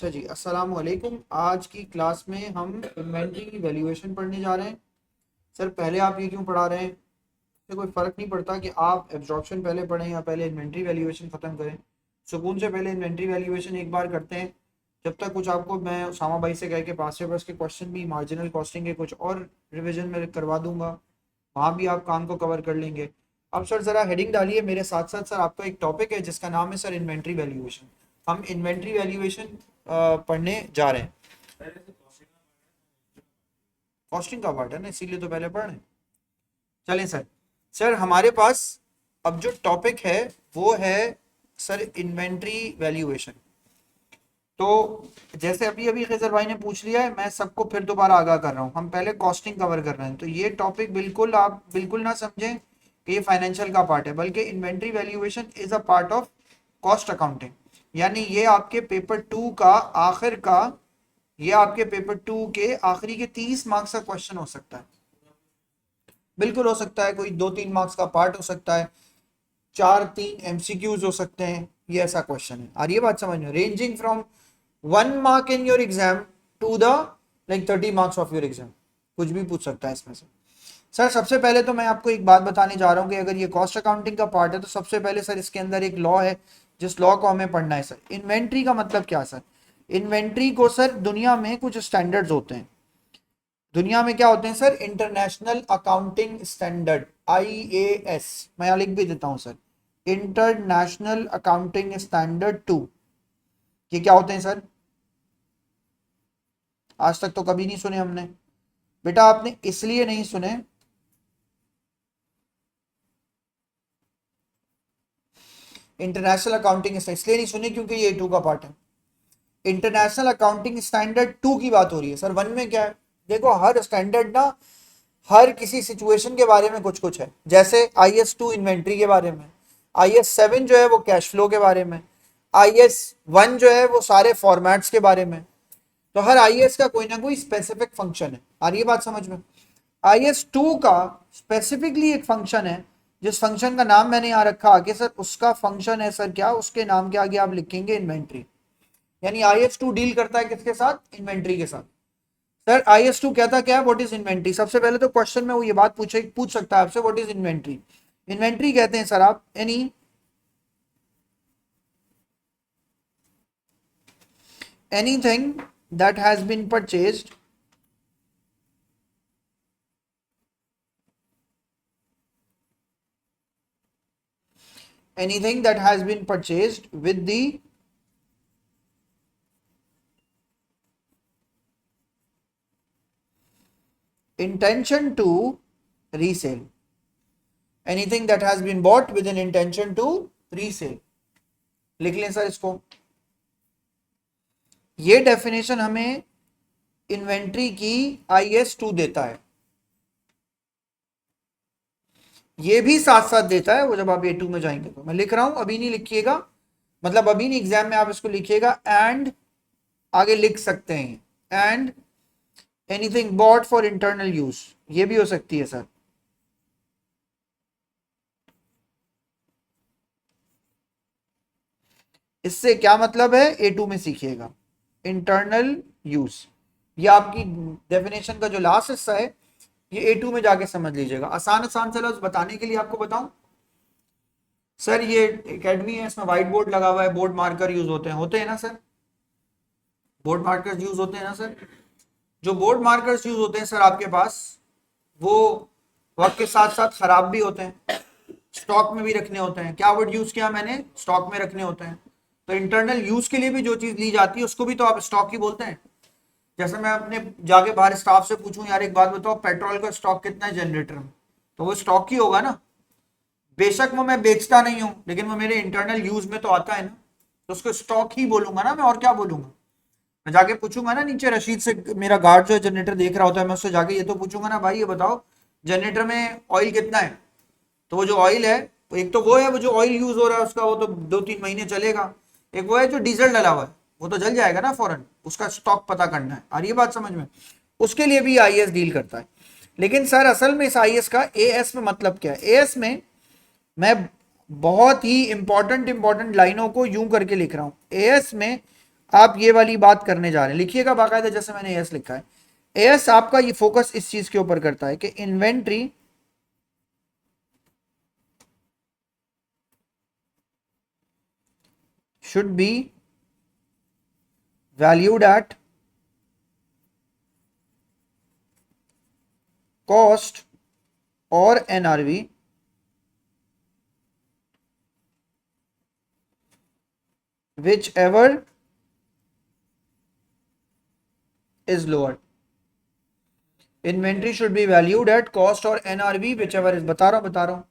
अच्छा जी, अस्सलाम वालेकुम। आज की क्लास में हम इन्वेंट्री वैल्यूएशन पढ़ने जा रहे हैं। सर पहले आप ये क्यों पढ़ा रहे हैं? इससे कोई फ़र्क नहीं पड़ता कि आप एब्जॉर्प्शन पहले पढ़ें या पहले इन्वेंट्री वैल्यूएशन ख़त्म करें। सुकून से पहले इन्वेंट्री वैल्यूएशन एक बार करते हैं। जब तक कुछ आपको मैं उसामा भाई से कह के पास पेपर्स के क्वेश्चन भी मार्जिनल कॉस्टिंग के कुछ और रिविजन में करवा दूंगा, वहाँ भी आप काम को कवर कर लेंगे। अब सर ज़रा हेडिंग डालिए मेरे साथ साथ। सर आपका एक टॉपिक है जिसका नाम है सर इन्वेंट्री वैल्यूएशन। हम इन्वेंट्री वैल्यूएशन पढ़ने जा रहे हैं। कॉस्टिंग का पार्ट है ना, इसीलिए तो पहले पढ़ रहे हैं। चलें सर। सर हमारे पास अब जो टॉपिक है वो है सर इन्वेंट्री वैल्यूएशन। तो जैसे अभी अभी खिजर भाई ने पूछ लिया है, मैं सबको फिर दोबारा आगाह कर रहा हूँ। हम पहले कॉस्टिंग कवर कर रहे हैं, तो ये टॉपिक बिल्कुल आप बिल्कुल ना समझें कि ये फाइनेंशियल का पार्ट है, बल्कि inventory valuation is a part of cost accounting. यानी ये आपके पेपर टू का आखिर का, ये आपके पेपर टू के आखिरी के 30 मार्क्स का क्वेश्चन हो सकता है। बिल्कुल हो सकता है, कोई 2-3 मार्क्स का पार्ट हो सकता है, 4-3 एमसीक्यूज हो सकते हैं। ये ऐसा क्वेश्चन है। और ये बात समझ में, ranging from 1 mark in your exam to the like 30 marks of your exam, कुछ भी पूछ सकता है इसमें से। सर सबसे पहले तो मैं आपको एक बात बताने जा रहा हूँ कि अगर ये कॉस्ट अकाउंटिंग का पार्ट है तो सबसे पहले सर इसके अंदर एक लॉ है, जिस लॉ को हमें पढ़ना है। सर इन्वेंट्री का मतलब क्या सर? इन्वेंट्री को सर दुनिया में कुछ स्टैंडर्ड्स होते हैं। दुनिया में क्या होते हैं sir? International accounting standard, IAS। मैं यहाँ लिख भी देता हूँ सर, इंटरनेशनल अकाउंटिंग स्टैंडर्ड 2। ये क्या होते हैं सर? आज तक तो कभी नहीं सुने हमने। बेटा आपने इसलिए नहीं सुने, इंटरनेशनल अकाउंटिंग इसलिए नहीं सुने क्योंकि ये A2 का पार्ट है। इंटरनेशनल अकाउंटिंग स्टैंडर्ड 2 की बात हो रही है सर। 1 में क्या है? देखो हर स्टैंडर्ड ना हर किसी सिचुएशन के बारे में कुछ कुछ है। जैसे IS2 इन्वेंट्री के बारे में, IS7 जो है वो कैश फ्लो के बारे में, IS1 जो है वो सारे फॉर्मेट्स के बारे में। तो हर IS का कोई ना कोई स्पेसिफिक फंक्शन है। आ रही है बात समझ में? IS2 का स्पेसिफिकली एक फंक्शन है, जिस फंक्शन का नाम मैंने यहाँ रखा आगे सर, उसका फंक्शन है सर क्या? उसके नाम के आगे आप लिखेंगे इन्वेंट्री। यानी IS2 डील करता है किसके साथ? इन्वेंट्री के साथ। सर IS2 कहता क्या है? What is inventory? सबसे पहले तो क्वेश्चन में वो ये बात पूछ सकता है आपसे, व्हाट इज इन्वेंट्री? इन्वेंट्री कहते हैं सर आप anything that has been purchased anything that has been purchased with the intention to resale, anything that has been bought with an intention to resale। लिख लें सर इसको। ये definition हमें inventory की IS2 देता है। ये भी साथ साथ देता है वो, जब आप A2 में जाएंगे तो। मैं लिख रहा हूं, अभी नहीं लिखिएगा, मतलब अभी नहीं, एग्जाम में आप इसको लिखिएगा। एंड आगे लिख सकते हैं and anything bought for internal use, ये भी हो सकती है सर। इससे क्या मतलब है A2 में सीखिएगा, इंटरनल यूज। ये आपकी डेफिनेशन का जो लास्ट हिस्सा है ये A2 में जाके समझ लीजिएगा। आसान आसान से लफ्ज बताने के लिए आपको बताऊं सर, ये एकेडमी है, इसमें व्हाइट बोर्ड लगा हुआ है, बोर्ड मार्कर यूज होते हैं ना सर? बोर्ड मार्कर्स यूज होते हैं ना सर? जो बोर्ड मार्कर्स यूज होते हैं सर आपके पास, वो वक्त के साथ साथ खराब भी होते हैं, स्टॉक में भी रखने होते हैं। क्या वर्ड यूज किया मैंने? स्टॉक में रखने होते हैं। तो इंटरनल यूज के लिए भी जो चीज ली जाती है उसको भी तो आप स्टॉक ही बोलते हैं। जैसे मैं अपने जाके बाहर स्टाफ से पूछूं, यार एक बात बताओ, पेट्रोल का स्टॉक कितना है जनरेटर में, तो वो स्टॉक ही होगा ना। बेशक वो मैं बेचता नहीं हूं, लेकिन वो मेरे इंटरनल यूज में तो आता है ना, तो उसको स्टॉक ही बोलूंगा ना मैं, और क्या बोलूंगा? मैं जाके पूछूंगा ना नीचे रशीद से, मेरा गार्ड जो है जनरेटर देख रहा होता है, मैं उससे जाके ये तो पूछूंगा ना, भाई ये बताओ जनरेटर में ऑयल कितना है? तो वो जो ऑयल है, एक तो वो है वो जो ऑयल यूज हो रहा है उसका, वो तो 2-3 महीने चलेगा। एक वो है जो डीजल डला हुआ है, वो तो जल जाएगा ना फौरन, उसका स्टॉक पता करना है। और ये बात समझ में, उसके लिए भी IAS डील करता है। लेकिन सर असल में इस IAS का AS में मतलब क्या है? AS में मैं बहुत ही इंपॉर्टेंट लाइनों को यूं करके लिख रहा हूं। AS में आप ये वाली बात करने जा रहे हैं, लिखिएगा बाकायदा जैसे मैंने एस लिखा है। एस आपका ये फोकस इस चीज के ऊपर करता है कि inventory should be valued at cost or NRV whichever is lower. Inventory should be valued at cost or NRV whichever is, बता रहा हूं।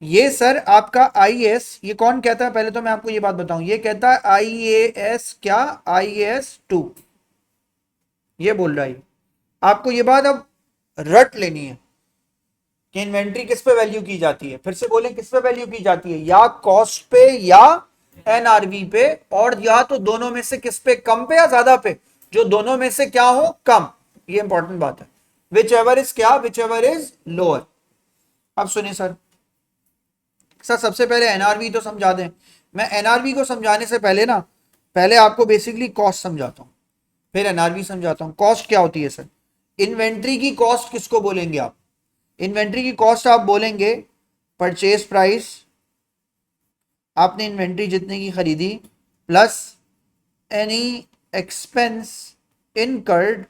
ये सर आपका IAS, ये कौन कहता है, पहले तो मैं आपको ये बात बताऊं, ये कहता है IAS क्या, IAS 2 ये बोल रहा है। आपको ये बात अब रट लेनी है कि इन्वेंट्री किस पे वैल्यू की जाती है। फिर से बोले किस पे वैल्यू की जाती है, या कॉस्ट पे या एनआरवी पे, और या तो दोनों में से किस पे, कम पे या ज्यादा पे, जो दोनों में से क्या हो, कम। ये इंपॉर्टेंट बात है। विच एवर इज क्या, विच एवर इज लोअर। अब सुनिए सर, सबसे पहले एनआरवी तो समझा दें। मैं एनआरवी को समझाने से पहले ना, पहले आपको बेसिकली कॉस्ट समझाता हूं, फिर एनआरवी समझाता हूं। कॉस्ट क्या होती है सर, इन्वेंट्री की कॉस्ट किसको बोलेंगे आप, इन्वेंट्री की कॉस्ट आप बोलेंगे परचेज प्राइस, आपने इन्वेंट्री जितने की खरीदी, plus any expense incurred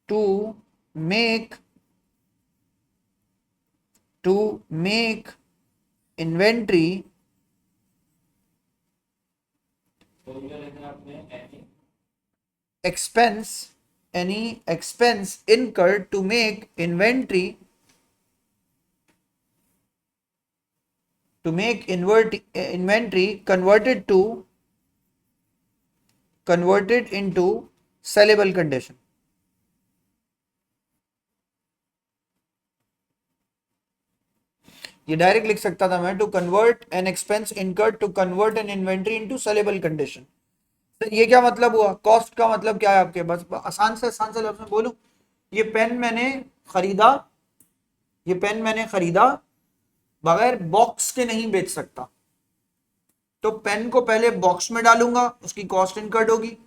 to make inventory expense, any expense incurred to make inventory converted into sellable condition। ये डायरेक्ट लिख सकता था मैं, to convert an expense incurred to convert an inventory into sellable condition. तो ये क्या मतलब हुआ, कॉस्ट का मतलब क्या है आपके, बस आसान से लफ्ज में बोलूं, ये पेन मैंने खरीदा, बगैर बॉक्स के नहीं बेच सकता, तो पेन को पहले बॉक्स में डालूंगा, उसकी कॉस्ट इनकर्ड होगी।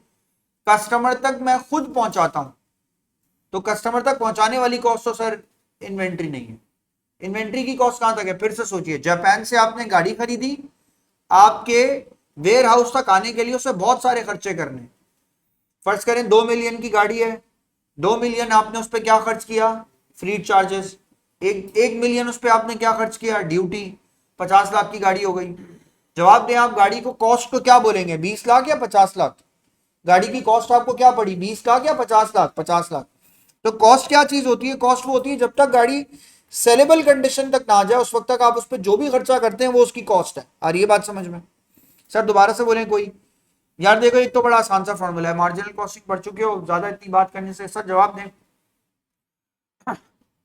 कस्टमर तक मैं खुद पहुंचाता हूं, तो कस्टमर तक पहुंचाने वाली कॉस्ट तो सर इन्वेंट्री नहीं है। इन्वेंट्री की कॉस्ट कहां तक है, फिर से सोचिए, जापान से आपने गाड़ी खरीदी, आपके वेयर हाउस तक आने के लिए उसे बहुत सारे खर्चे करने। फर्ज करें 2 मिलियन की गाड़ी है, 2 मिलियन आपने उस पर क्या खर्च किया, फ्लीट चार्जेस, एक मिलियन उस पर आपने क्या खर्च किया, ड्यूटी, 50 लाख की गाड़ी हो गई। जवाब दें, आप गाड़ी को कॉस्ट को क्या बोलेंगे, 20 लाख या 50 लाख, गाड़ी की कॉस्ट आपको क्या पड़ी, 20 लाख या 50 लाख, 50 लाख। तो कॉस्ट क्या चीज होती है, कॉस्ट वो होती है जब तक गाड़ी सेलेबल कंडीशन तक ना आ जाए, उस वक्त तक आप उस पर जो भी खर्चा करते हैं वो उसकी कॉस्ट है। और ये बात समझ में, सर दोबारा से बोलें कोई, यार देखो एक तो बड़ा आसान सा फॉर्मूला है, मार्जिनल कॉस्टिंग पढ़ चुके हो, ज्यादा इतनी बात करने से। सर जवाब दें,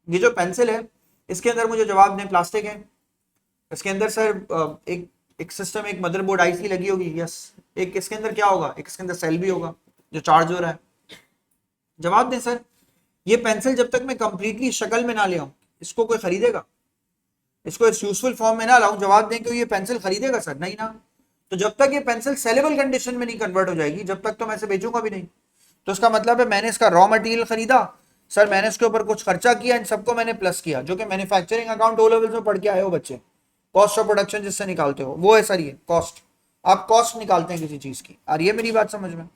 ये जो पेंसिल है इसके अंदर मुझे जवाब दें, प्लास्टिक है, इसके अंदर सर एक सिस्टम, एक मदरबोर्ड आईसी लगी होगी, यस, एक इसके अंदर क्या होगा, एक इसके अंदर सेल भी होगा जो चार्ज हो रहा है। जवाब दें सर, ये पेंसिल जब तक मैं कंप्लीटली शक्ल में ना ले आऊं, इसको कोई खरीदेगा, इसको इस यूजफुल फॉर्म में ना लाऊं, जवाब दें कि ये पेंसिल खरीदेगा सर, नहीं ना। तो जब तक ये पेंसिल सेलेबल कंडीशन में नहीं कन्वर्ट हो जाएगी, जब तक तो मैं इसे बेचूंगा भी नहीं। तो इसका मतलब है मैंने इसका रॉ मटेरियल खरीदा सर, मैंने इसके ऊपर कुछ खर्चा किया, इन सबको मैंने प्लस किया, जो कि मैन्युफैक्चरिंग अकाउंट ओ लेवल्स में पढ़ के आए हो बच्चे, कॉस्ट ऑफ प्रोडक्शन जिससे निकालते हो, वो है सर ये कॉस्ट। आप कॉस्ट निकालते हैं किसी चीज की, और ये मेरी बात समझ में।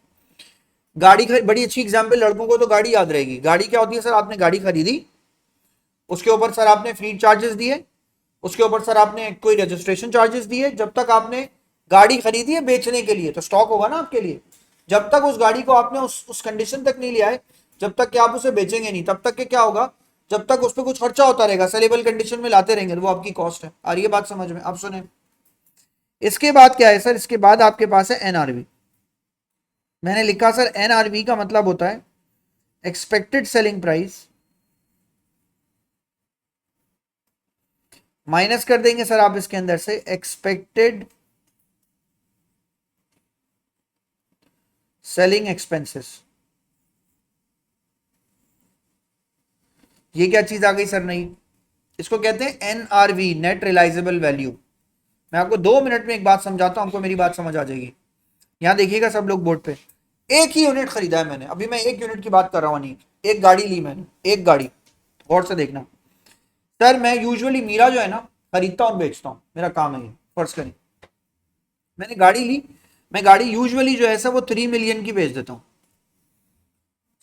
गाड़ी बड़ी अच्छी एग्जाम्पल, लड़कों को तो गाड़ी याद रहेगी। गाड़ी क्या होती है सर, आपने गाड़ी खरीदी, उसके ऊपर सर आपने फ्लीट चार्जेस दिए, उसके ऊपर सर आपने कोई रजिस्ट्रेशन चार्जेस दिए। जब तक आपने गाड़ी खरीदी है बेचने के लिए, तो स्टॉक होगा ना आपके लिए, जब तक उस गाड़ी को आपने उस कंडीशन तक नहीं लिया है, जब तक कि आप उसे बेचेंगे नहीं, तब तक के क्या होगा, जब तक उस पर कुछ खर्चा होता रहेगा, सेलेबल कंडीशन में लाते रहेंगे, वो आपकी कॉस्ट है। और ये बात समझ में, अब सुने, इसके बाद क्या है सर, इसके बाद आपके पास है एनआरवी। मैंने लिखा सर एनआरवी का मतलब होता है एक्सपेक्टेड सेलिंग प्राइस माइनस कर देंगे सर आप इसके अंदर से एक्सपेक्टेड सेलिंग एक्सपेंसेस। ये क्या चीज आ गई सर, नहीं, इसको कहते हैं एनआरवी, नेट रियलाइजेबल वैल्यू। मैं आपको 2 मिनट में एक बात समझाता हूं, आपको मेरी बात समझ आ जाएगी। यहाँ देखिएगा सब लोग बोर्ड पे, एक ही यूनिट खरीदा है मैंने, अभी मैं एक यूनिट की बात कर रहा हूँ, नहीं एक गाड़ी ली मैंने, एक गाड़ी, गौर से देखना सर। मैं यूजुअली मीरा जो है ना खरीदता हूँ और बेचता हूँ, मेरा काम है ये। फर्ज करें मैंने गाड़ी ली, मैं गाड़ी यूजुअली जो है सर वो 3 मिलियन की बेच देता हूँ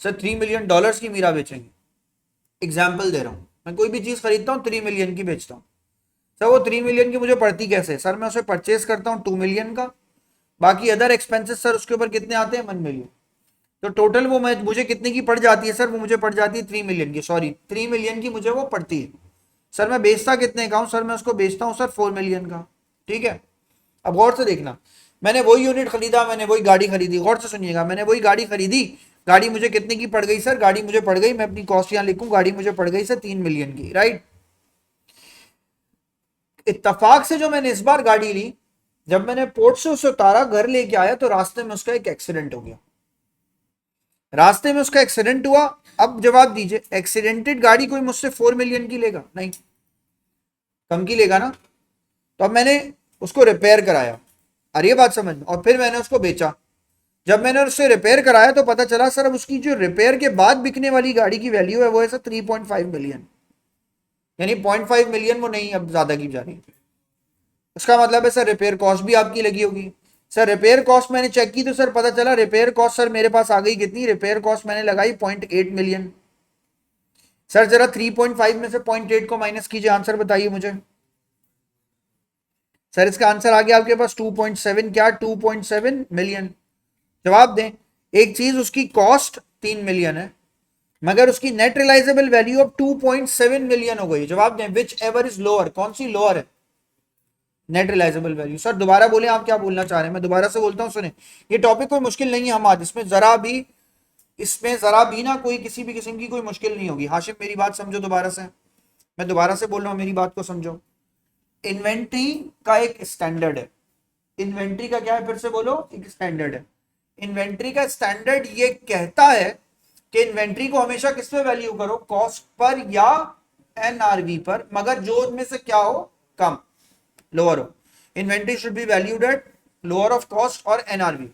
सर, $3 मिलियन की मीरा बेचेंगे। एग्जाम्पल दे रहा हूँ, मैं कोई भी चीज खरीदता हूँ 3 मिलियन की बेचता हूँ सर। वो 3 मिलियन की मुझे पड़ती कैसे सर, मैं उसे परचेज करता हूँ 2 मिलियन का, बाकी अदर एक्सपेंसेस सर उसके ऊपर कितने आते हैं 1 मिलियन, तो टोटल वो मुझे कितने की पड़ जाती है सर, वो मुझे पड़ जाती है 3 मिलियन की, सॉरी 3 मिलियन की मुझे वो पड़ती है सर। मैं बेचता कितने का हूं सर, मैं उसको बेचता हूं सर 4 मिलियन का, ठीक है। अब गौर से देखना, मैंने वही यूनिट खरीदा, मैंने वही गाड़ी खरीदी, गौर से सुनिएगा, मैंने वही गाड़ी खरीदी, गाड़ी मुझे कितने की पड़ गई सर, गाड़ी मुझे पड़ गई, मैं अपनी कॉस्ट यहां लिखूं, गाड़ी मुझे पड़ गई सर 3 मिलियन की, राइट। इत्तेफाक से जो मैंने इस बार गाड़ी ली, जब मैंने पोर्ट से उसे उतारा घर लेके आया तो रास्ते में उसका एक एक्सीडेंट हो गया, रास्ते में उसका एक्सीडेंट हुआ। अब जवाब दीजिए, एक्सीडेंटेड गाड़ी कोई मुझसे 4 मिलियन की लेगा? नहीं, कम की लेगा ना। तो अब मैंने उसको रिपेयर कराया, अरे ये बात समझ में, और फिर मैंने उसको बेचा। जब मैंने उससे रिपेयर कराया तो पता चला सर अब उसकी जो रिपेयर के बाद बिकने वाली गाड़ी की वैल्यू है वो है सर 3.5 मिलियन, यानी 0.5 मिलियन वो नहीं अब ज्यादा की जा रही। उसका मतलब है सर रिपेयर कॉस्ट भी आपकी लगी होगी सर। रिपेयर कॉस्ट मैंने चेक की तो सर पता चला रिपेयर कॉस्ट सर मेरे पास आ गई कितनी, रिपेयर कॉस्ट मैंने लगाई 0.8 मिलियन। सर जरा 3.5 में से 0.8 को माइनस कीजिए, आंसर बताइए मुझे। सर इसका आंसर आ गया आपके पास 2.7, क्या 2.7 मिलियन। जवाब दें, एक चीज उसकी कॉस्ट 3 मिलियन है मगर उसकी नेट रियलाइजेबल वैल्यू अब 2.7 मिलियन हो गई। जवाब दें, विच एवर इज लोअर, कौन सी लोअर है, नेट रियलाइजेबल वैल्यू। सर दोबारा बोले आप क्या बोलना चाह रहे हैं, मैं दोबारा से बोलता हूं, सुने ये टॉपिक कोई मुश्किल नहीं है, हम आज इसमें जरा भी ना कोई किसी भी किस्म की कोई मुश्किल नहीं होगी। हाशिम मेरी बात समझो दोबारा से, मैं दोबारा से बोल रहा हूं, मेरी बात को समझो। इन्वेंट्री का एक स्टैंडर्ड है, इन्वेंट्री का क्या है, फिर से बोलो, एक स्टैंडर्ड है। इन्वेंट्री का स्टैंडर्ड ये कहता है कि इन्वेंट्री को हमेशा किस पे वैल्यू करो, कॉस्ट पर या एनआरवी पर, मगर जो उनमें से क्या हो, कम, लोअर हो। Inventory should be valued at lower of cost और एनआरवी।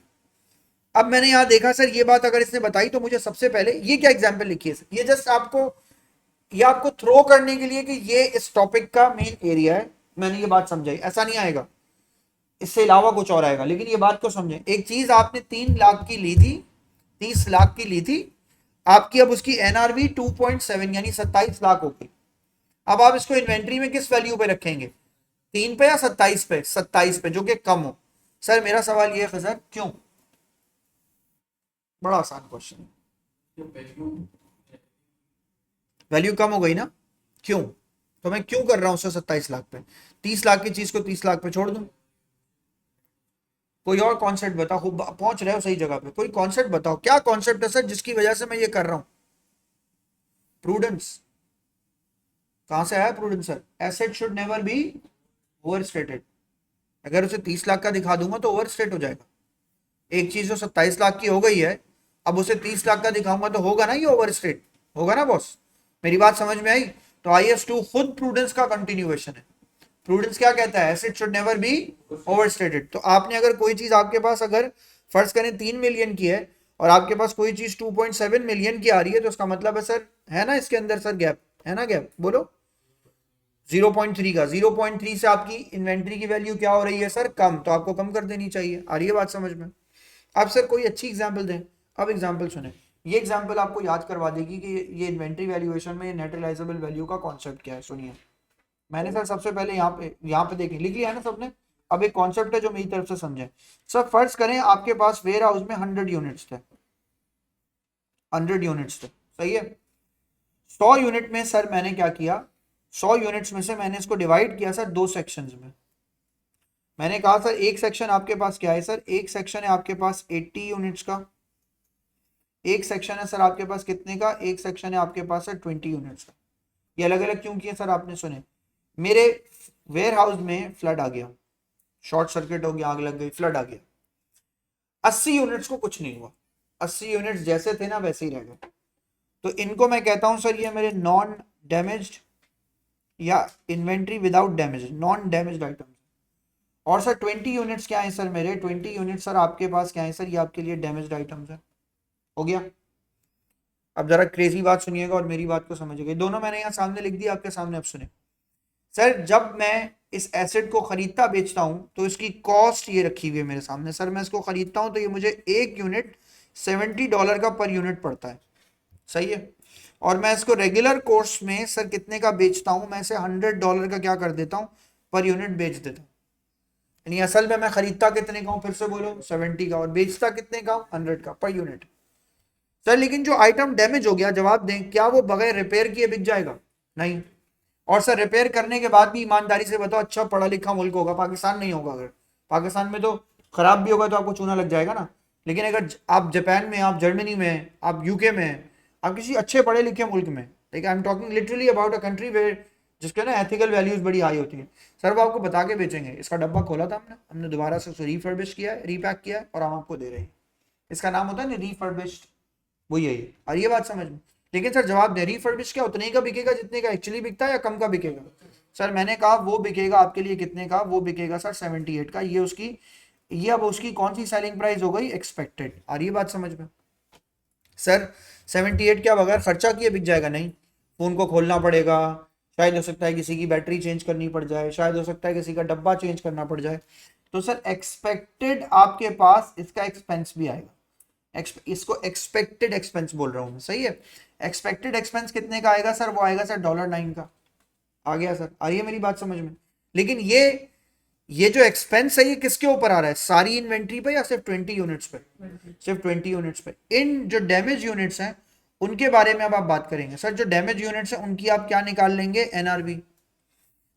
अब मैंने यहां देखा सर ये बात अगर इसने बताई तो मुझे सबसे पहले ये क्या एग्जांपल लिखी है सर, ये जस्ट आपको थ्रो करने के लिए कि ये इस टॉपिक का मेन एरिया है, मैंने ये बात समझाई, ऐसा नहीं आएगा, इससे अलावा कुछ और आएगा, लेकिन ये बात को समझें। एक चीज आपने 3 लाख की ली थी, 30 लाख की ली थी आपकी, अब उसकी एनआरवी 2.7 यानी 27 लाख हो गई। अब आप इसको इन्वेंट्री में किस वैल्यू पे रखेंगे, 3 पे या 27 पे, 27 पे, जो कि कम हो। सर मेरा सवाल ये है सर क्यों, बड़ा आसान क्वेश्चन है, वैल्यू कम हो गई ना, क्यों, तो मैं क्यों कर रहा हूं उससे 27 लाख पे, 30 लाख की चीज को 30 लाख पे छोड़ दूं। कोई और कॉन्सेप्ट बताओ, पहुंच रहे हो सही जगह पे, कोई कॉन्सेप्ट बताओ, क्या कॉन्सेप्ट है सर जिसकी वजह से मैं ये कर रहा हूं। प्रूडेंस, कहां से आया prudence sir, asset should never be over stated. अगर उसे 30 लाख का दिखा दूंगा तो ओवर स्टेट हो जाएगा। एक चीज जो 27 लाख की हो गई है, अब उसे 30 लाख का दिखाऊंगा तो होगा ना ये ओवर स्टेट, होगा ना बॉस, मेरी बात समझ में आई। तो IS2 खुद प्रूडेंस का कंटिन्यूएशन है। प्रूडेंस क्या कहता है, asset should never be overstated. तो आपने अगर कोई चीज आपके पास अगर फर्ज करें 3 मिलियन की है और आपके पास कोई चीज 2.7 मिलियन की आ रही है, तो उसका मतलब है सर, है ना इसके अंदर सर गैप, है ना गैप, बोलो 0.3 का, 0.3 से आपकी इन्वेंट्री की वैल्यू क्या हो रही है सर, कम, तो आपको कम कर देनी चाहिए। आ रही है बात समझ में। अब सर कोई अच्छी एग्जांपल दें। अब एग्जांपल सुने, ये एग्जांपल आपको याद करवा देगी कि ये इन्वेंट्री वैल्यूएशन में नेट रियलाइजेबल वैल्यू का कॉन्सेप्ट क्या है। सुनिए, मैंने सर सबसे पहले यहाँ पे देखिए लिख लिया है ना सबने। अब एक कॉन्सेप्ट है जो मेरी तरफ से समझे। सर फर्ज करें आपके पास वेयर हाउस में 100 यूनिट्स थे, 100 यूनिट्स थे, सही है। 100 यूनिट में सर मैंने क्या किया, 100 यूनिट्स में से मैंने इसको डिवाइड किया सर 2 सेक्शंस में। मैंने कहा सर एक सेक्शन आपके पास क्या है सर, एक सेक्शन है आपके पास 80 यूनिट्स का, एक सेक्शन है सर आपके पास कितने का, एक सेक्शन है आपके पास सर 20 यूनिट्स का। ये अलग अलग क्यों किए सर, आपने सुने, मेरे वेयर हाउस में फ्लड आ गया, शॉर्ट सर्किट हो गया, आग लग गई, फ्लड आ गया, 80 यूनिट्स को कुछ नहीं हुआ, 80 यूनिट्स जैसे थे ना वैसे ही रह गए। तो इनको मैं कहता हूं सर ये मेरे नॉन डैमेज्ड या inventory without damage, non damaged items. और सर 20 यूनिट्स क्या है सर, मेरे 20 यूनिट सर आपके पास क्या है सर, ये आपके लिए डैमेज्ड आइटम्स है। हो गया। अब जरा क्रेजी बात सुनिएगा और मेरी बात को समझिएगा, दोनों मैंने यहाँ सामने लिख दिया आपके सामने, अब सुने सर। जब मैं इस एसेट को खरीदता बेचता हूं तो इसकी कॉस्ट ये रखी हुई है मेरे सामने सर। मैं इसको खरीदता हूं तो ये मुझे एक यूनिट $70 का पर यूनिट पड़ता है, सही है। और मैं इसको रेगुलर कोर्स में सर कितने का बेचता हूं, मैं इसे $100 का क्या कर देता हूं, पर यूनिट बेच देता हूं। यानी असल में मैं खरीदता कितने का हूं, फिर से बोलो 70 का, और बेचता कितने का हूं, 100 का पर यूनिट। सर लेकिन जो आइटम डैमेज हो गया, जवाब दें, क्या वो बगैर रिपेयर किए बिक जाएगा? नहीं। और सर रिपेयर करने के बाद भी ईमानदारी से बताओ, अच्छा पढ़ा लिखा मुल्क होगा, पाकिस्तान नहीं होगा, अगर पाकिस्तान में तो खराब भी होगा तो आपको चूना लग जाएगा ना। लेकिन अगर आप जापान में, आप जर्मनी में, आप यूके में, आप किसी अच्छे पढ़े लिखे मुल्क में, like I am talking literally about a country where जिसके ना एथिकल वैल्यूज बड़ी हाई होती है, सर वो आपको बता के बेचेंगे। इसका डब्बा खोला था हमने, दोबारा से उसे रिफर्बिश किया है, रीपैक किया है, और हम आपको दे रहे हैं। इसका नाम होता है ना रिफर्बिश्ड, वो यही। और ये बात समझ में। लेकिन सर जवाब दे, रिफर्बिश क्या उतने का बिकेगा जितने का एक्चुअली बिकता है, या कम का बिकेगा? सर मैंने कहा वो बिकेगा आपके लिए कितने का, वो बिकेगा सर 78 का। ये उसकी, ये अब उसकी कौन सी सेलिंग प्राइस हो गई, एक्सपेक्टेड। आ रही है बात समझ में? सर 78 क्या बगैर खर्चा किए बिक जाएगा? नहीं, फोन को खोलना पड़ेगा, शायद हो सकता है किसी की बैटरी चेंज करनी पड़ जाए, शायद हो सकता है किसी का डब्बा चेंज करना पड़ जाए। तो सर एक्सपेक्टेड आपके पास इसका एक्सपेंस भी आएगा। इसको एक्सपेक्टेड एक्सपेंस बोल रहा हूं मैं, सही है। एक्सपेक्टेड एक्सपेंस कितने का आएगा सर, वो आएगा सर $9 का। आ गया सर, आ रही है मेरी बात समझ में? लेकिन ये जो एक्सपेंस है ये किसके ऊपर आ रहा है, सारी इन्वेंट्री पे या सिर्फ 20 यूनिट्स पे? सिर्फ 20 यूनिट्स पे। इन जो डैमेज यूनिट्स हैं उनके बारे में अब आप बात करेंगे सर। जो डैमेज यूनिट्स हैं उनकी आप क्या निकाल लेंगे, एनआरवी।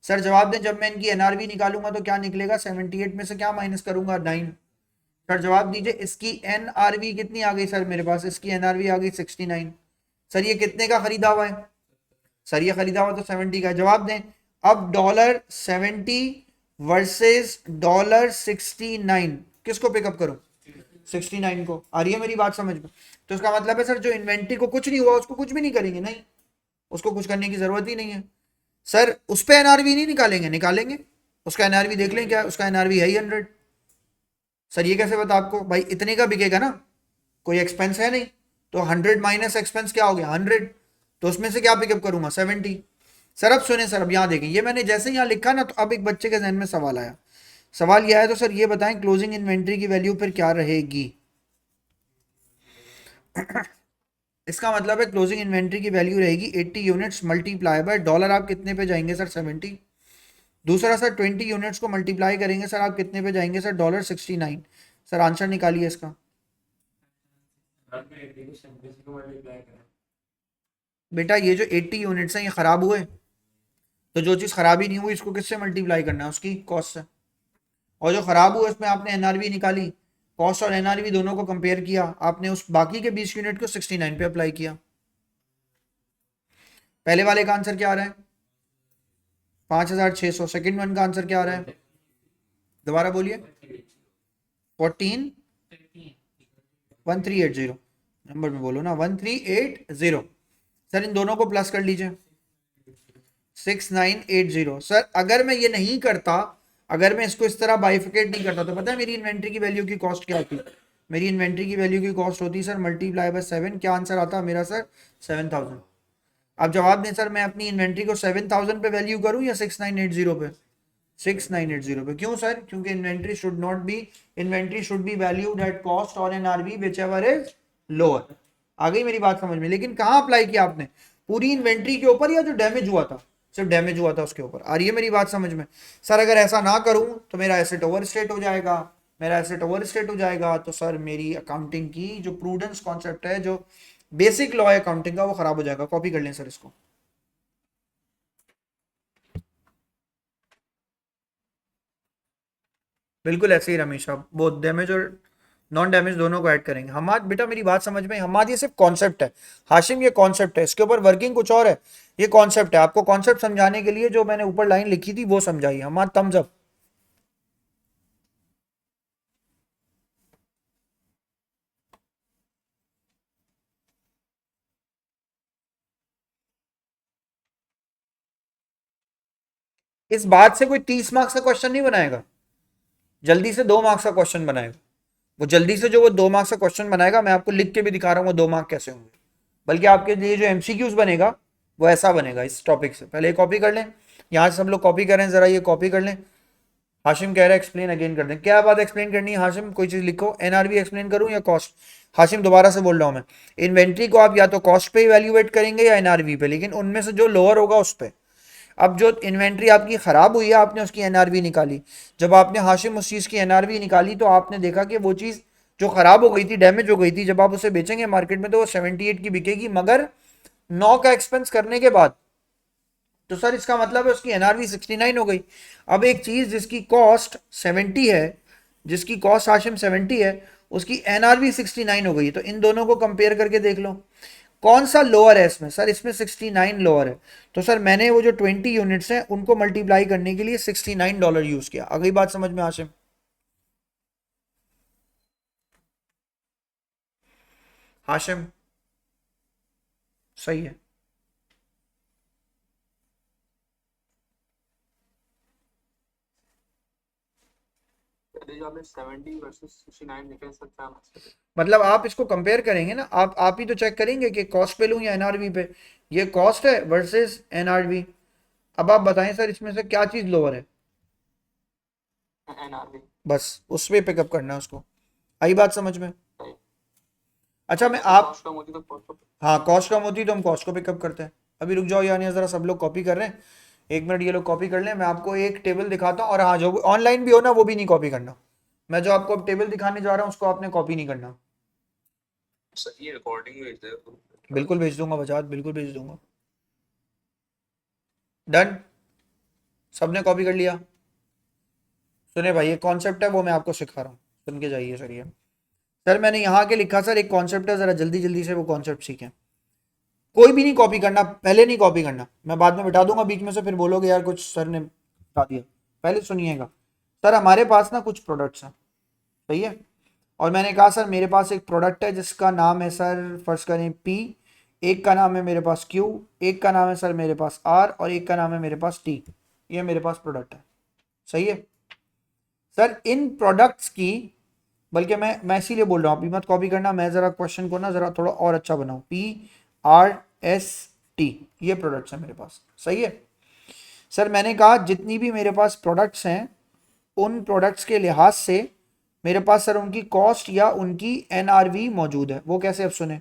सर जवाब दें, जब मैं इनकी एनआरवी निकालूंगा तो क्या निकलेगा, 78 में से क्या माइनस करूंगा, 9। सर जवाब दीजिए, इसकी एनआरवी कितनी आ गई सर मेरे पास, इसकी एनआरवी आ गई 69। सर ये कितने का खरीदा हुआ है, सर ये खरीदा हुआ तो 70 का है। जवाब दें, अब $70 वर्सेस $69, किसको पिकअप करूं, 69 को। आ रही है मेरी बात समझ में? तो इसका मतलब है सर जो इन्वेंट्री को कुछ नहीं हुआ उसको कुछ भी नहीं करेंगे, नहीं, उसको कुछ करने की जरूरत ही नहीं है। सर उस पर एनआरवी नहीं निकालेंगे, निकालेंगे, उसका एनआरवी देख लें, क्या उसका एनआरवी है ही 100। सर ये कैसे बता आपको, भाई इतने का बिकेगा ना, कोई एक्सपेंस है नहीं, तो 100 माइनस एक्सपेंस क्या हो गया, 100। तो उसमें से क्या पिकअप करूंगा, 70। सर अब सुने सर, अब यहाँ देखें, ये मैंने जैसे यहाँ लिखा ना, तो अब एक बच्चे के जहन में सवाल आया। सवाल यह है, तो सर ये बताएं क्लोजिंग इन्वेंट्री की वैल्यू फिर क्या रहेगी। इसका मतलब है क्लोजिंग इन्वेंट्री की वैल्यू रहेगी 80 यूनिट्स मल्टीप्लाई बाय डॉलर, आप कितने पे जाएंगे सर, 70। दूसरा सर 20 यूनिट्स को मल्टीप्लाई करेंगे सर, आप कितने पे जाएंगे सर, $69। सर आंसर निकालिए इसका। बेटा ये जो 80 यूनिट्स हैं ये खराब हुए, तो जो चीज खराब ही नहीं हुई इसको किससे मल्टीप्लाई करना है, उसकी कॉस्ट से। और जो खराब हुआ इसमें आपने एनआरवी निकाली, कॉस्ट और एनआरवी दोनों को कंपेयर किया आपने, उस बाकी के 20 यूनिट को 69 पे अप्लाई किया। पहले वाले का आंसर क्या आ रहा है, 5600। सेकंड वन का आंसर क्या आ रहा है, दोबारा बोलिए, 1380। नंबर में बोलो ना, 1380। सर इन दोनों को प्लस कर लीजिए, 6980। सर अगर मैं ये नहीं करता, अगर मैं इसको इस तरह बाइफिकेट नहीं करता, तो पता है मेरी इन्वेंट्री की वैल्यू की कॉस्ट क्या होती? मेरी इन्वेंट्री की वैल्यू की कॉस्ट होती सर मल्टीप्लाई बाय 7। क्या आंसर आता मेरा सर, 7000। अब जवाब दें सर, मैं अपनी इन्वेंट्री को 7000 पे वैल्यू करूं या 6980 पे? 6980 पे। क्यों सर, क्योंकि inventory should be valued at cost और NRV whichever is lower. आ गई मेरी बात समझ में? लेकिन कहाँ अप्लाई किया आपने, पूरी इन्वेंट्री के ऊपर या जो डैमेज हुआ था, सिर्फ डैमेज हुआ था उसके ऊपर? आ रही है मेरी बात समझ में? सर अगर ऐसा ना करूं तो मेरा एसेट ओवर स्टेट हो जाएगा, मेरा एसेट ओवर स्टेट हो जाएगा तो सर मेरी अकाउंटिंग की जो प्रूडेंस कॉन्सेप्ट है, जो बेसिक लॉ है अकाउंटिंग का, वो खराब हो जाएगा। कॉपी कर लें सर इसको। बिल्कुल ऐसे ही रमेश, आप बहुत डैमेज और नॉन डैमेज दोनों को ऐड करेंगे। हमाद बेटा मेरी बात समझ में, हमाद ये सिर्फ कॉन्सेप्ट है, हाशिम ये कॉन्सेप्ट है, इसके ऊपर वर्किंग कुछ और है। ये कॉन्सेप्ट है, आपको कॉन्सेप्ट समझाने के लिए जो मैंने ऊपर लाइन लिखी थी वो समझाई। Hammad thumbs up. इस बात से कोई 30 मार्क्स का क्वेश्चन नहीं बनाएगा, जल्दी से 2 मार्क्स का क्वेश्चन बनाएगा। वो जल्दी से जो वो 2 मार्क्स का क्वेश्चन बनाएगा, मैं आपको लिख के भी दिखा रहा हूँ वो 2 मार्क कैसे होंगे। बल्कि आपके लिए जो एमसीक्यूज बनेगा वो ऐसा बनेगा। इस टॉपिक से पहले कॉपी कर लें, यहाँ से सब लोग कॉपी करें, जरा ये कॉपी कर लें। हाशिम कह रहा है एक्सप्लेन अगेन कर दें। क्या बात एक्सप्लेन करनी है हाशिम? कोई चीज लिखो। एनआरवी एक्सप्लेन करूं या कॉस्ट? हाशिम दोबारा से बोल रहा हूं मैं, इन्वेंट्री को आप या तो कॉस्ट पे इवैल्यूएट करेंगे या एनआरवी पे, लेकिन उनमें से जो लोअर होगा उस पे। अब जो इन्वेंट्री आपकी खराब हुई है, आपने उसकी एनआरवी निकाली। जब आपने हाशिम उस चीज की एनआरवी निकाली तो आपने देखा कि वो चीज जो खराब हो गई थी, डैमेज हो गई थी, जब आप उसे बेचेंगे मार्केट में तो वो 78 की बिकेगी, मगर 9 का एक्सपेंस करने के बाद। तो सर इसका मतलब है उसकी एनआरवी 69 हो गई। अब एक चीज जिसकी कॉस्ट 70 है, जिसकी कॉस्ट हाशिम 70 है, उसकी एनआरवी 69 हो गई। तो इन दोनों को कंपेयर करके देख लो कौन सा लोअर है इसमें। सर इसमें 69 लोअर है। तो सर मैंने वो जो 20 यूनिट्स हैं उनको मल्टीप्लाई करने के लिए $69 यूज किया। अगली बात समझ में हाशिम? हाशिम सही है। जो आपने 70 वर्सेस 69 निकल सकता है। मतलब आप इसको कंपेयर करेंगे ना, आप ही तो चेक करेंगे कि कॉस्ट पे लूं या एनआरवी पे। ये कॉस्ट है वर्सेस एनआरवी। अब आप बताएं सर इसमें से क्या चीज लोअर है? एनआरवी। बस उस पे पिकअप करना है उसको। आई बात समझ में? सही। अच्छा मैं जैसे आप, कॉस्ट कम होती तो कॉस्ट को। हाँ कॉस्ट कम होती तो हम कॉस्ट को पिकअप करते हैं। अभी रुक जाओ यानी जरा सब लोग कॉपी कर रहे हैं। 1 मिनट ये लोग कॉपी कर लें, मैं आपको एक टेबल दिखाता हूँ। और हाँ जो ऑनलाइन भी हो ना वो भी नहीं कॉपी करना। मैं जो आपको अब टेबल दिखाने जा रहा हूँ उसको आपने कॉपी नहीं करना। सही है, रिकॉर्डिंग भेज दे। बिल्कुल भेज दूंगा बजाज, बिल्कुल भेज दूंगा। डन, सबने कॉपी कर लिया? सुने भाई ये कॉन्सेप्ट है वो मैं आपको सिखा रहा हूँ, सुन के जाइए सर। ये सर मैंने यहाँ के लिखा सर एक कॉन्सेप्ट है, जरा जल्दी जल्दी से वो कॉन्सेप्ट सीखें। कोई भी नहीं कॉपी करना, पहले नहीं कॉपी करना, मैं बाद में बिठा दूंगा बीच में से, फिर बोलोगे यार कुछ सर ने बता दिया। पहले सुनिएगा। सर हमारे पास ना कुछ प्रोडक्ट्स हैं, सही है। और मैंने कहा सर मेरे पास एक प्रोडक्ट है जिसका नाम है सर फर्स्ट करें पी, एक का नाम है मेरे पास क्यू, एक का नाम है सर मेरे पास आर, और एक का नाम है मेरे पास टी। ये मेरे पास प्रोडक्ट है, सही है। सर इन प्रोडक्ट्स की, बल्कि मैं इसीलिए बोल रहा हूँ अभी मत कॉपी करना, मैं जरा क्वेश्चन को ना जरा थोड़ा और अच्छा बनाऊं। PRST, ये प्रोडक्ट्स हैं मेरे पास, सही है। सर मैंने कहा जितनी भी मेरे पास प्रोडक्ट्स हैं उन प्रोडक्ट्स के लिहाज से मेरे पास सर उनकी कॉस्ट या उनकी एनआरवी मौजूद है। वो कैसे? अब सुने,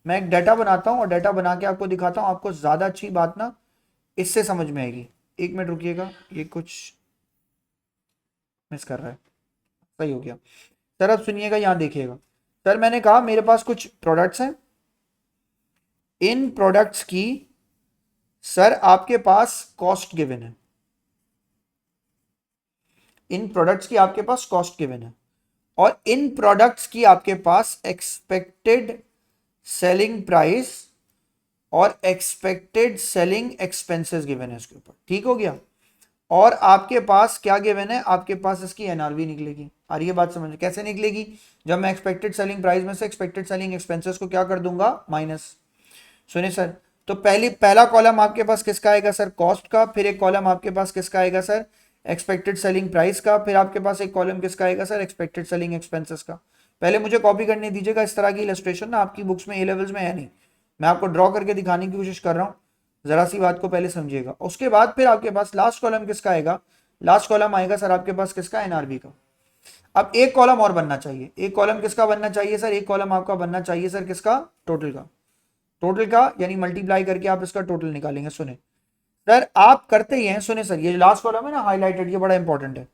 मैं एक डाटा बनाता हूँ और डाटा बना के आपको दिखाता हूँ। आपको ज़्यादा अच्छी बात ना इससे समझ में आएगी। 1 मिनट रुकिएगा, ये कुछ मिस कर रहा है। सही हो गया। सर अब सुनिएगा, यहाँ देखिएगा। सर मैंने कहा मेरे पास कुछ प्रोडक्ट्स हैं, इन प्रोडक्ट्स की सर आपके पास कॉस्ट गिवन है, इन प्रोडक्ट्स की आपके पास कॉस्ट गिवन है, और इन प्रोडक्ट्स की आपके पास एक्सपेक्टेड सेलिंग प्राइस और एक्सपेक्टेड सेलिंग एक्सपेंसेस गिवन है इसके ऊपर, ठीक हो गया। और आपके पास क्या गिवन है? आपके पास इसकी एनआरवी निकलेगी। और ये बात समझ कैसे निकलेगी? जब मैं एक्सपेक्टेड सेलिंग प्राइस में से एक्सपेक्टेड सेलिंग एक्सपेंसेस को क्या कर दूंगा? माइनस। सुनिए सर, तो पहला कॉलम आपके पास किसका आएगा सर? कॉस्ट का। फिर एक कॉलम आपके पास किसका आएगा सर? एक्सपेक्टेड सेलिंग प्राइस का। फिर आपके पास एक कॉलम किसका आएगा सर? एक्सपेक्टेड सेलिंग एक्सपेंसेस का। पहले मुझे कॉपी करने दीजिएगा, इस तरह की इलस्ट्रेशन ना आपकी बुक्स में ए लेवल्स में है नहीं, मैं आपको ड्रॉ करके दिखाने की कोशिश कर रहा हूँ। जरा सी बात को पहले समझिएगा। उसके बाद फिर आपके पास लास्ट कॉलम किसका आएगा? लास्ट कॉलम आएगा सर आपके पास किसका? एनआरबी का। अब एक कॉलम और बनना चाहिए। एक कॉलम किसका बनना चाहिए सर? एक कॉलम आपका बनना चाहिए सर किसका? टोटल का। टोटल का यानी मल्टीप्लाई करके आप इसका टोटल निकालेंगे। सुने सर, आप करते ही हैं, सुने सर, ये लास्ट कॉलम है ना हाईलाइटेड, ये बड़ा इंपॉर्टेंट है।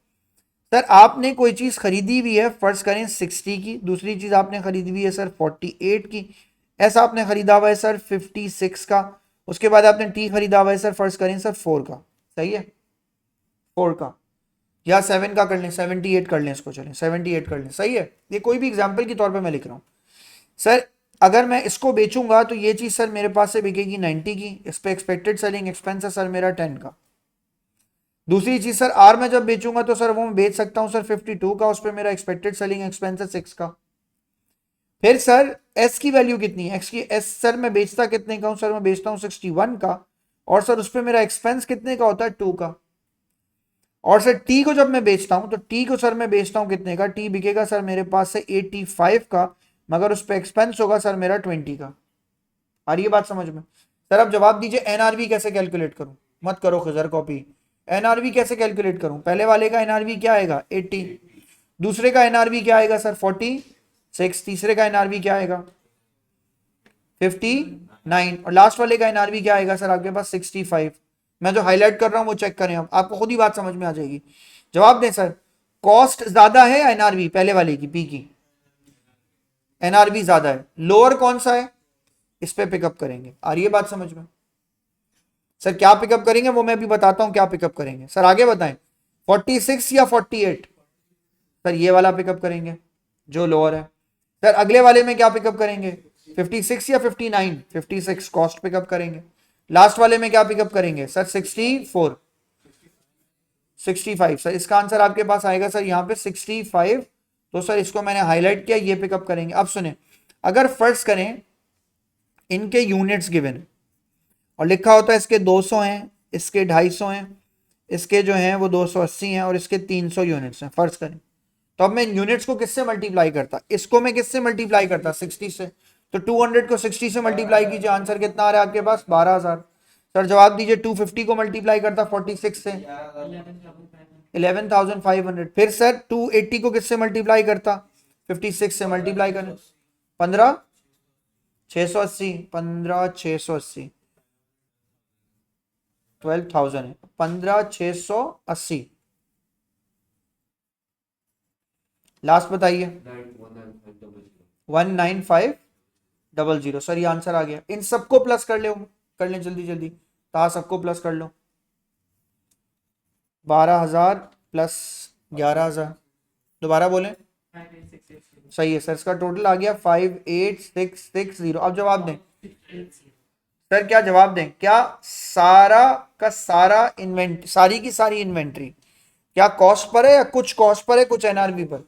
सर आपने कोई चीज खरीदी हुई है, फर्ज करें 60 की, दूसरी चीज आपने खरीदी हुई है सर 48 की, ऐसा आपने खरीदा हुआ है सर 56 का, उसके बाद आपने टी खरीदा हुआ है सर फर्ज करें सर 4 का, सही है, 4 का, या 7 का कर लें, 78 कर लें इसको, चलें 78 कर लें, सही है। ये कोई भी एग्जाम्पल के तौर पर मैं लिख रहा हूं सर। अगर मैं इसको बेचूंगा तो ये चीज सर मेरे पास से बिकेगी 90 की, इस पे एक्सपेक्टेड सेलिंग एक्सपेंस है सर मेरा 10 का। दूसरी चीज सर आर में जब बेचूंगा तो सर वो मैं बेच सकता हूं सर 52 का, उस पर मेरा एक्सपेक्टेड सेलिंग एक्सपेंस है 6 का। फिर सर एस की वैल्यू कितनी है? एक्स की, एस सर मैं बेचता कितने का हूं सर? मैं बेचता हूं 61 का, और सर उस पर मेरा एक्सपेंस कितने का होता है? 2 का। और सर टी को जब मैं बेचता हूं तो टी को सर मैं बेचता हूं कितने का, टी बिकेगा सर मेरे पास से 85 का, मगर उस पर एक्सपेंस होगा सर मेरा 20 का। आ रही है बात समझ में? सर अब जवाब दीजिए एनआरवी कैसे कैलकुलेट करूं? मत करो खजर कॉपी। एनआरवी कैसे कैलकुलेट करूं? पहले वाले का एनआरवी क्या आएगा 80, दूसरे का एनआरवी क्या आएगा सर 46, तीसरे का एनआरवी क्या आएगा 59, और लास्ट वाले का एनआरवी क्या आएगा सर आपके पास 65। मैं जो हाईलाइट कर रहा हूं वो चेक करें, अब आपको खुद ही बात समझ में आ जाएगी। जवाब दें सर, कॉस्ट ज्यादा है या एनआरवी पहले वाले की पी की? एनआरवी ज्यादा है। लोअर कौन सा है? इस पे पिकअप करेंगे। आ रही है बात समझ में? सर क्या पिकअप करेंगे वो मैं अभी बताता हूं क्या पिकअप करेंगे। सर आगे बताएं, 46 या 48? सर ये वाला पिकअप करेंगे जो लोअर है। सर अगले वाले में क्या पिकअप करेंगे, 56 या 59? 56 कॉस्ट पिकअप करेंगे। लास्ट वाले में क्या पिकअप करेंगे सर 64, 65। सर इसका आंसर आपके पास आएगा सर यहाँ पे 65। तो सर इसको मैंने हाईलाइट किया, ये पिकअप करेंगे। अब सुने, अगर फर्ज करें इनके यूनिट्स गिवन और लिखा होता है इसके 200 हैं, इसके 250 हैं, इसके जो हैं वो 280 हैं और इसके 300 यूनिट्स हैं, फर्ज करें। तो अब मैं यूनिट्स को किससे मल्टीप्लाई करता, इसको मैं किससे मल्टीप्लाई करता 60 से। तो 200 को 60 से मल्टीप्लाई कीजिए, आंसर कितना आ रहा है आपके पास 12,000। सर जवाब दीजिए 250 को मल्टीप्लाई करता 46 से 11,500। फिर सर 280 को किससे मल्टीप्लाई करता 56 से मल्टीप्लाई करें 15,680, 15,680, 12,000 है, 15,680। लास्ट बताइए 19500। सर ये आंसर आ गया। इन सबको प्लस कर लें जल्दी जल्दी, कहा सबको प्लस कर लो। 12,000 प्लस 11,000, दोबारा बोलें। सही है सर, इसका टोटल आ गया 58,660। अब जवाब दें सर, क्या जवाब दें, क्या सारा का सारा इन्वेंट सारी की सारी इन्वेंट्री क्या कॉस्ट पर है या कुछ कॉस्ट पर है कुछ एनआरबी पर?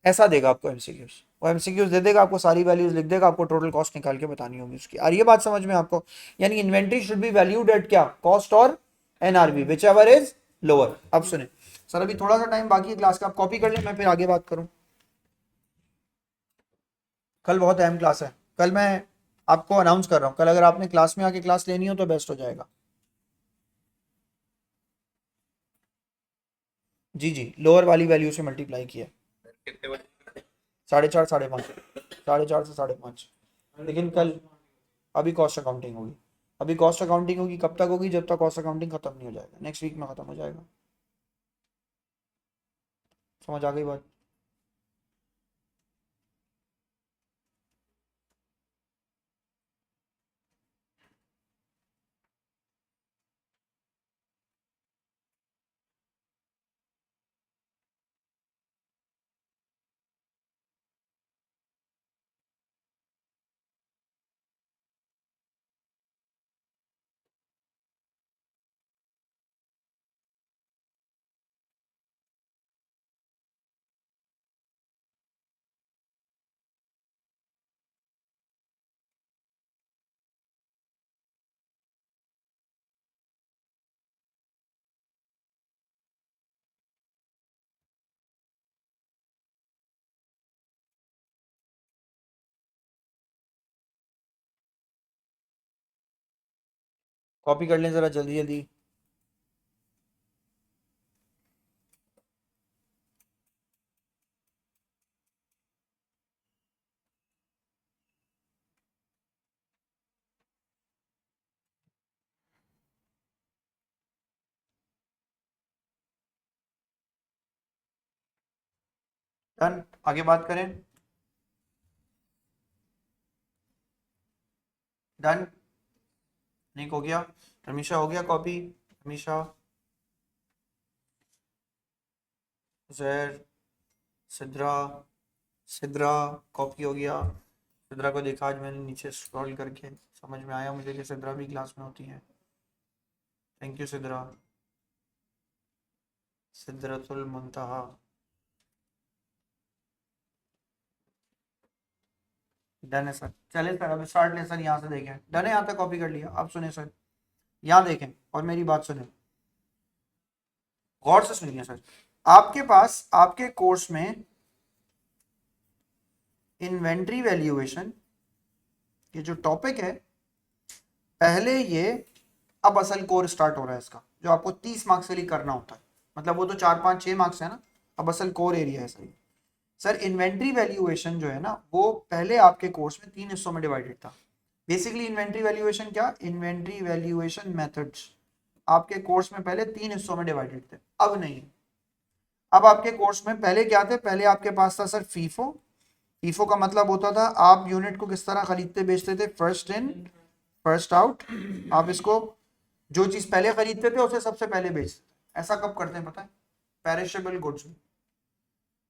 ऐसा देगा आपको एमसीक्यूज, वो एमसीक्यूज दे देगा आपको, सारी वैल्यूज लिख देगा, आपको टोटल कॉस्ट निकाल के बतानी होगी उसकी। और ये बात समझ में आपको, यानी inventory should be valued eight क्या, कॉस्ट और NRB, which ever is lower. अब सुने सर, अभी थोड़ा सा टाइम बाकी है क्लास का, आप कॉपी कर लें, मैं फिर आगे बात करूं। कल बहुत अहम क्लास है, कल मैं आपको अनाउंस कर रहा हूं, कल अगर आपने क्लास में आके क्लास लेनी हो तो बेस्ट हो जाएगा। जी जी, लोअर वाली वैल्यू से मल्टीप्लाई किया, कितने बजे? 4.5, 5.5, 4.5 से 5.5। लेकिन कल अभी कॉस्ट अकाउंटिंग होगी, अभी कॉस्ट अकाउंटिंग होगी, कब तक होगी, जब तक कॉस्ट अकाउंटिंग खत्म नहीं हो जाएगा, नेक्स्ट वीक में खत्म हो जाएगा। समझ आ गई बात? कॉपी कर लें जरा जल्दी जल्दी। डन, आगे बात करें। डन, निक हो गया, रमीशा हो गया कॉपी, रमीशा, जैर, सिद्रा, सिद्रा कॉपी हो गया। सिद्रा को देखा आज मैंने नीचे स्क्रॉल करके, समझ में आया मुझे कि सिद्रा भी क्लास में होती है। Thank you Sidra, Sidratul Muntaha. Done है सर, चले सर अब स्टार्ट लेसन यहाँ से देखें। डन है, यहाँ तक कॉपी कर लिया। अब सुने सर, यहाँ देखें और मेरी बात सुने। गौर से सुनिए सर, आपके पास आपके कोर्स में इन्वेंट्री वैल्यूएशन ये जो टॉपिक है, पहले ये, अब असल कोर स्टार्ट हो रहा है इसका, जो आपको 30 मार्क्स के लिए करना होता है, मतलब वो तो 4 5 6 मार्क्स है ना, अब असल कोर एरिया है सर। सर इन्वेंट्री वैल्यूएशन जो है ना, वो पहले आपके कोर्स में 3 हिस्सों में डिवाइडेड था। बेसिकली इन्वेंट्री वैल्यूएशन क्या, इन्वेंट्री वैल्यूएशन मेथड्स आपके कोर्स में पहले 3 हिस्सों में डिवाइडेड थे, अब नहीं। अब आपके कोर्स में पहले क्या थे, पहले आपके पास था सर फीफो। फीफो का मतलब होता था आप यूनिट को किस तरह खरीदते बेचते थे, फर्स्ट इन फर्स्ट आउट। आप इसको जो चीज पहले खरीदते थे उसे सबसे पहले बेचते थे। ऐसा कब करते हैं पता है, पेरिशेबल गुड्स में।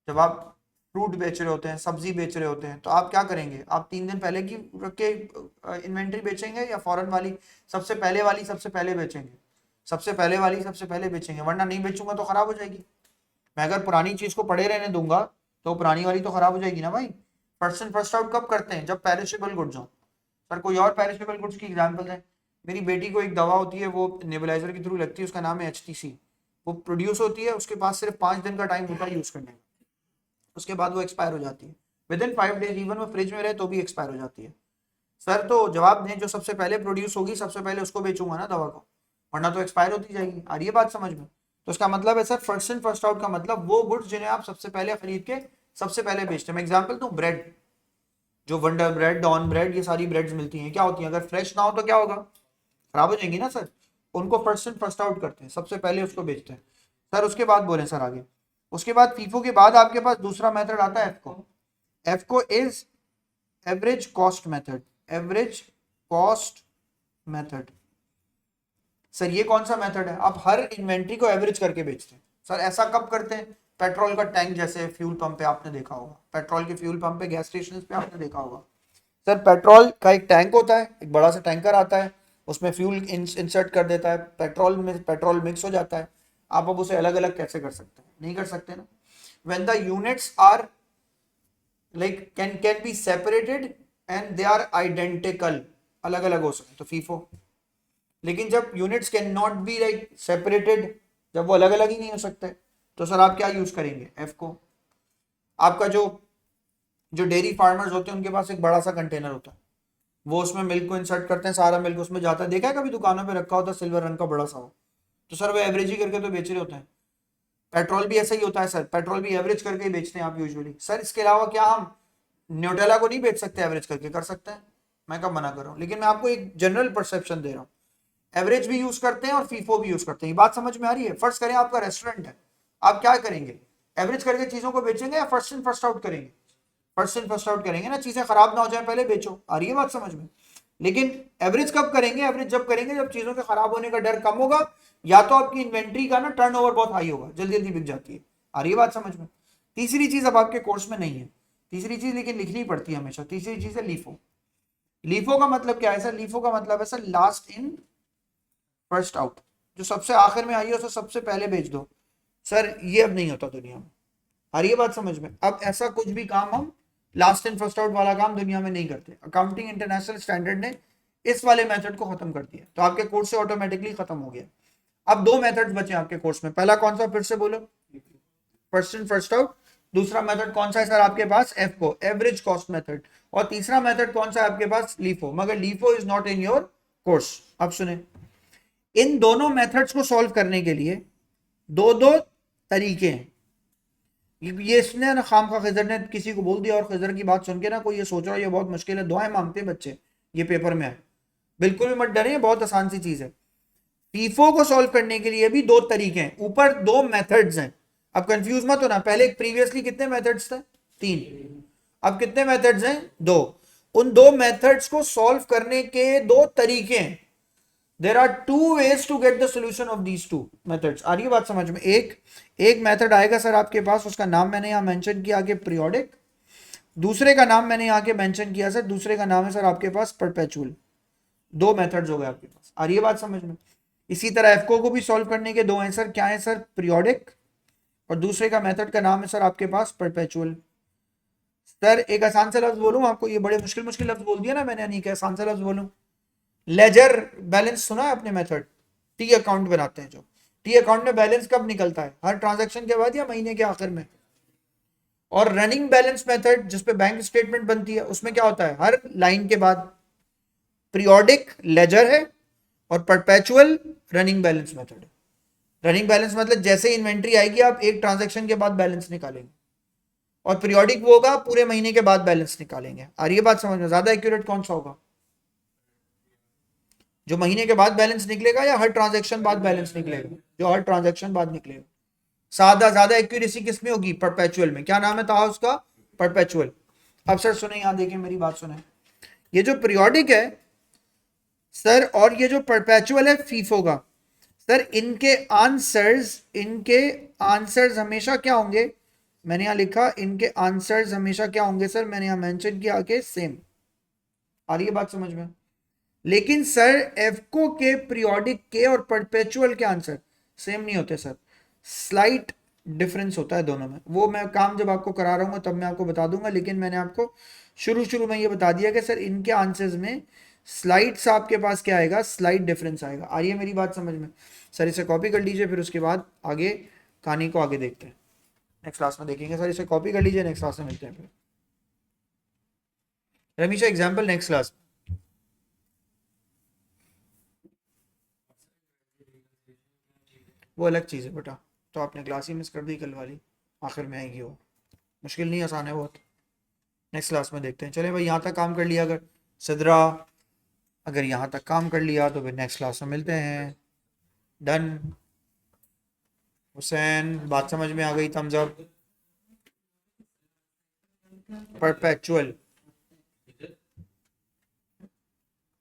जब आप फ्रूट बेच रहे होते हैं, सब्जी बेच रहे होते हैं, तो आप क्या करेंगे, आप 3 दिन पहले की रख के इन्वेंट्री बेचेंगे या फौरन वाली सबसे पहले वाली सबसे पहले बेचेंगे? सबसे पहले वाली सबसे पहले बेचेंगे, वरना नहीं बेचूंगा तो खराब हो जाएगी। मैं अगर पुरानी चीज को पड़े रहने दूंगा तो पुरानी वाली तो खराब हो जाएगी ना भाई। फर्स्ट इन फर्स्ट आउट कब करते हैं, जब पेरिशेबल गुड्स हो। सर कोई और पेरिशेबल गुड्स की एग्जांपल है? मेरी बेटी को एक दवा होती है, वो नेबुलाइजर के थ्रू लगती है, उसका नाम है HTC। वो प्रोड्यूस होती है, उसके पास सिर्फ 5 दिन का टाइम होता है यूज करने का, उसके बाद वो एक्सपायर हो जाती है। विद इन 5 डेज, इवन वो फ्रिज में रहे तो भी एक्सपायर हो जाती है। सर तो जवाब दें, जो सबसे पहले प्रोड्यूस होगी सबसे पहले उसको बेचूंगा ना दवा को, वरना तो एक्सपायर होती जाएगी। आ रही है बात समझ में? तो इसका मतलब है sir, first in first out का मतलब वो गुड्स जिन्हें आप सबसे पहले खरीद के सबसे पहले बेचते हैं। मैं एग्जांपल दूं, ब्रेड, जो वंडर ब्रेड, डॉन ब्रेड, ये सारी ब्रेड्स मिलती हैं, क्या होती हैं, अगर फ्रेश ना हो तो क्या होगा, खराब हो जाएंगी ना सर। उनको फर्स्ट इन फर्स्ट आउट करते हैं, सबसे पहले उसको बेचते हैं। सर उसके बाद बोले सर आगे, उसके बाद फीफो के बाद आपके पास दूसरा मेथड आता है एफको। एफको is average cost method, average cost method. Sir ये कौन सा मेथड है, आप हर इन्वेंट्री को एवरेज करके बेचते हैं। सर ऐसा कब करते हैं, पेट्रोल का टैंक, जैसे फ्यूल पंप पे आपने देखा होगा, पेट्रोल के फ्यूल पंप पे, गैस स्टेशन पे आपने देखा होगा। सर पेट्रोल का एक टैंक होता है, एक बड़ा सा टैंकर आता है, उसमें फ्यूल इंसर्ट कर देता है, पेट्रोल में पेट्रोल मिक्स हो जाता है। आप अब उसे अलग अलग कैसे कर सकते हैं, नहीं कर सकते ना। When the units are like can be separated and they are identical, अलग अलग हो सकते तो फीफो। लेकिन जब units can not be like separated, जब वो अलग अलग ही नहीं हो सकते, तो सर आप क्या यूज करेंगे, एफ को। आपका जो जो डेयरी फार्मर्स होते हैं उनके पास एक बड़ा सा कंटेनर होता है, वो उसमें मिल्क को इंसर्ट करते हैं, सारा मिल्क उसमें जाता है, देखा है कभी दुकानों पे रखा होता है सिल्वर रंग का बड़ा सा हो, तो सर वो एवरेज ही करके तो बेच रहे होते हैं। पेट्रोल भी ऐसा ही होता है सर, पेट्रोल भी एवरेज करके ही बेचते हैं आप यूजुअली। सर इसके अलावा क्या हम न्यूटेला को नहीं बेच सकते एवरेज करके? कर सकते हैं, मैं कब मना कर रहा हूँ, लेकिन मैं आपको एक जनरल परसेप्शन दे रहा हूँ। एवरेज भी यूज करते हैं और फीफो भी यूज करते हैं, बात समझ में आ रही है? फर्स्ट करें आपका रेस्टोरेंट है, आप क्या करेंगे, एवरेज करके चीजों को बेचेंगे या फर्स्ट इन फर्स्ट आउट करेंगे? फर्स्ट इन फर्स्ट आउट करेंगे ना, चीजें खराब ना हो जाए पहले बेचो। आ रही है बात समझ में? लेकिन एवरेज कब करेंगे, एवरेज जब करेंगे जब चीजों के खराब होने का डर कम होगा, या तो आपकी इन्वेंट्री का ना टर्नओवर बहुत हाई होगा, जल्दी जल्दी बिक जाती है। आ रही है बात समझ में? तीसरी चीज अब आपके कोर्स में नहीं है, तीसरी चीज लेकिन लिखनी पड़ती है हमेशा, तीसरी चीज है लीफो। लीफो का मतलब क्या है सर, लीफो का मतलब है sir last in first out, जो सबसे आखिर में आई है उसे सबसे पहले बेच दो। सर ये अब नहीं होता दुनिया में, आ रही है बात समझ में? अब ऐसा कुछ भी काम हम लास्ट इन फर्स्ट आउट वाला काम दुनिया में नहीं करते। अकाउंटिंग इंटरनेशनल स्टैंडर्ड ने इस वाले मेथड को खत्म कर दिया, तो आपके कोर्स से ऑटोमेटिकली खत्म हो गया। अब 2 मेथड्स बचे आपके कोर्स में, पहला कौन सा फिर से बोलो, फर्स्ट इन फर्स्ट आउट। दूसरा मेथड कौन सा है सर आपके पास, एफ को, एवरेज कॉस्ट मेथड। और तीसरा मेथड कौन सा है आपके पास, लीफो, मगर LIFO is not in your course. अब सुने, इन दोनों मेथड्स को सॉल्व करने के लिए दो दो तरीके हैं। ये इसने ना खाम खा खिजर ने किसी को बोल दिया, और खिजर की बात सुन के ना कोई ये सोच रहा है ये बहुत मुश्किल है, दुआएं मांगते हैं बच्चे ये पेपर में आए। बिल्कुल भी मत डरे, बहुत आसान सी चीज है। फीफो को सॉल्व करने के लिए भी 2 तरीके हैं, ऊपर 2 मेथड्स हैं। अब कंफ्यूज मत होना, पहले प्रीवियसली कितने मेथड्स थे, 3, अब कितने मेथड्स हैं, 2। उन 2 मेथड्स को सॉल्व करने के 2 तरीके हैं। There are 2 ways to get the solution of these 2 methods। आ रही है बात समझ में? एक मेथड आएगा सर आपके पास, उसका नाम मैंने यहाँ मेंशन किया आगे, पीरियोडिक। दूसरे का नाम मैंने यहाँ के मेंशन किया सर, दूसरे का नाम है सर आपके पास परपेचुअल। 2 मेथड्स हो गए आपके पास, आ रही है बात समझ में? इसी तरह एफको को भी सॉल्व करने के 2 हैं सर, क्या है सर, पीरियोडिक, और दूसरे का मेथड का नाम है सर आपके पास परपेचुअल। सर एक आसान सा लफ्ज बोलूं आपको, ये बड़े मुश्किल मुश्किल लफ्ज बोल दिया ना मैंने, नहीं क्या आसान सा लफ्ज बोलूं, लेजर बैलेंस सुना है अपने मेथड, टी अकाउंट बनाते हैं जो, टी अकाउंट में बैलेंस कब निकलता है? हर ट्रांजैक्शन के बाद या महीने के आखिर में? और रनिंग बैलेंस मेथड जिसपे बैंक स्टेटमेंट बनती है उसमें क्या होता है? हर लाइन के बाद। पीरियोडिक लेजर है और परपेचुअल रनिंग बैलेंस मेथड है। रनिंग बैलेंस मतलब जैसे इन्वेंट्री आएगी आप एक ट्रांजैक्शन के बाद बैलेंस निकालेंगे, और पीरियोडिक वो होगा पूरे महीने के बाद बैलेंस निकालेंगे। और ये बात समझ में ज्यादा एक्यूरेट कौन सा होगा? जो महीने के बाद बैलेंस निकलेगा या हर ट्रांजैक्शन बाद बैलेंस निकलेगा? जो हर ट्रांजैक्शन बाद निकलेगा। ज्यादा एक्यूरेसी किस में होगी? परपेचुअल में। क्या नाम है था उसका? परपेचुअल। अब सर सुने, यहां देखें, मेरी बात सुने। ये जो पीरियोडिक है सर और ये जो परपेचुअल है फीफो का, सर इनके आंसर्स हमेशा क्या होंगे? मैंने यहां लिखा इनके आंसर्स हमेशा क्या होंगे सर? मैंने यहां मेंशन किया आगे सेम। आ रही है बात समझ में? लेकिन सर एफको के, पीरियोडिक के और परपेचुअल के आंसर सेम नहीं होते सर। स्लाइट डिफरेंस होता है दोनों में। वो मैं काम जब आपको करा रहा हूँ तब मैं आपको बता दूंगा, लेकिन मैंने आपको शुरू में ये बता दिया कि सर इनके आंसर्स में स्लाइड्स आपके पास क्या आएगा? स्लाइट डिफरेंस आएगा। आ रही है मेरी बात समझ में? सर इसे कॉपी कर लीजिए, फिर उसके बाद आगे कहानी को आगे देखते हैं, नेक्स्ट क्लास में देखेंगे। सर इसे कॉपी कर लीजिए, नेक्स्ट क्लास में मिलते हैं फिर। रमीशा एग्जाम्पल नेक्स्ट क्लास। वो अलग चीज़ है बेटा, तो आपने क्लास ही मिस कर दी कल वाली, आखिर में आएगी वो। मुश्किल नहीं, आसान है बहुत। नेक्स्ट क्लास में देखते हैं। चले भाई, यहाँ तक काम कर लिया अगर सिद्रा, अगर यहाँ तक काम कर लिया तो फिर नेक्स्ट क्लास में मिलते हैं। डन। हुसैन बात समझ में आ गई? Thums up. परपेचुअल।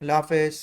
अल्लाह हाफिज़।